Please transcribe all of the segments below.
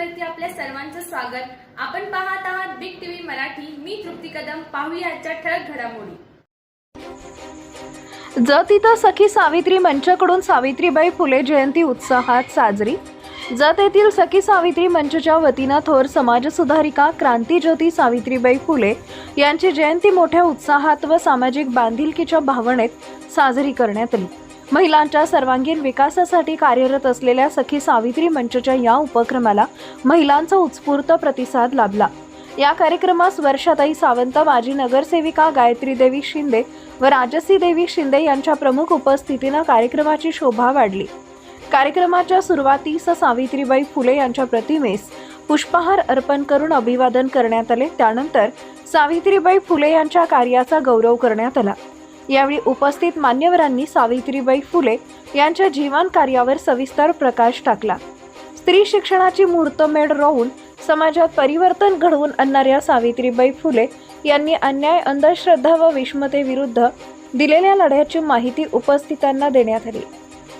चॅनलवरती आपल्या सर्वांचं स्वागत। आपण पाहत आहात बिग टीव्ही मराठी। मी तृप्ती कदम। पाहूया आजच्या ठळक घडामोडी। जत इथं सखी सावित्री मंचाकडून सावित्रीबाई फुले जयंती उत्साहात साजरी। जत येथील सखी सावित्री मंचच्या वतीनं थोर समाजसुधारिका क्रांतीज्योती सावित्रीबाई फुले यांची जयंती मोठ्या उत्साहात व सामाजिक बांधिलकीच्या भावनेत साजरी करण्यात आली। महिलांच्या सर्वांगीण विकासासाठी कार्यरत असलेल्या सखी सावित्री मंचच्या या उपक्रमाला महिलांचा उत्स्फूर्त प्रतिसाद लाभला। या कार्यक्रमास वर्षाताई सावंत, माजी नगरसेविका गायत्री देवी शिंदे व राजसी देवी शिंदे यांच्या प्रमुख उपस्थितीने कार्यक्रमाची शोभा वाढली। कार्यक्रमाच्या सुरुवातीस सावित्रीबाई फुले यांच्या प्रतिमेस पुष्पहार अर्पण करून अभिवादन करण्यात आले। त्यानंतर सावित्रीबाई फुले यांच्या कार्याचा गौरव करण्यात आला। यावेळी उपस्थित मान्यवरांनी सावित्रीबाई फुले यांच्या जीवन कार्यावर सविस्तर प्रकाश टाकला। स्त्री शिक्षणाची मुहूर्तमेढ रोवून समाजात परिवर्तन घडवून आणणाऱ्या सावित्रीबाई फुले यांनी अन्याय, अंधश्रद्धा व विषमतेविरुद्ध दिलेल्या लढ्याची माहिती उपस्थितांना देण्यात आली।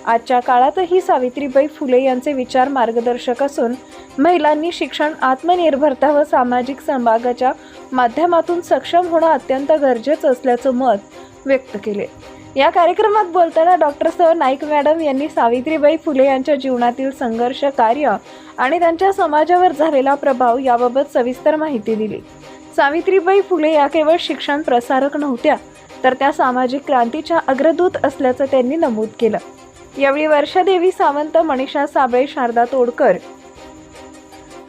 आजच्या काळातही सावित्रीबाई फुले यांचे विचार मार्गदर्शक असून महिलांनी शिक्षण, आत्मनिर्भरता व सामाजिक सहभागाच्या माध्यमातून सक्षम होणं अत्यंत गरजेचं असल्याचं मत व्यक्त केले। या कार्यक्रमात बोलताना डॉक्टर स नाईक मॅडम यांनी सावित्रीबाई फुले यांच्या जीवनातील संघर्ष, कार्य आणि त्यांच्या समाजावर झालेला प्रभाव याबाबत सविस्तर माहिती दिली। सावित्रीबाई फुले या केवळ शिक्षण प्रसारक नव्हत्या, तर त्या सामाजिक क्रांतीच्या अग्रदूत असल्याचं त्यांनी नमूद केलं। यावेळी वर्षादेवी सावंत, मनीषा साबळे, शारदा तोडकर,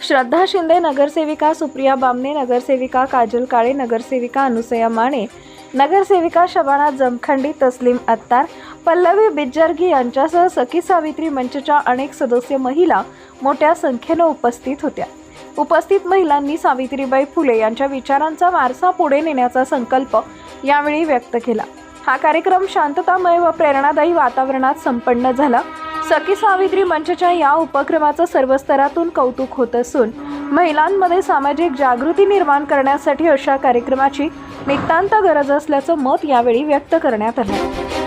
श्रद्धा शिंदे, नगरसेविका सुप्रिया बामणे, नगरसेविका काजल काळे, नगरसेविका अनुसया माने, नगरसेविका शबाना जमखंडी, तस्लीम अत्तार, पल्लवी बिज्जरगी यांच्यासह सखी सावित्री मंचच्या अनेक सदस्य महिला मोठ्या संख्येने उपस्थित होत्या। उपस्थित महिलांनी सावित्रीबाई फुले यांच्या विचारांचा वारसा पुढे नेण्याचा संकल्प यावेळी व्यक्त केला। हा कार्यक्रम शांततामय व प्रेरणादायी वातावरणात संपन्न झाला। सखी सावित्री मंचच्या या उपक्रमाचं सर्व स्तरातून कौतुक होत असून महिलांमध्ये सामाजिक जागृती निर्माण करण्यासाठी अशा कार्यक्रमाची नितांत गरज असल्याचं मत यावेळी व्यक्त करण्यात आलं।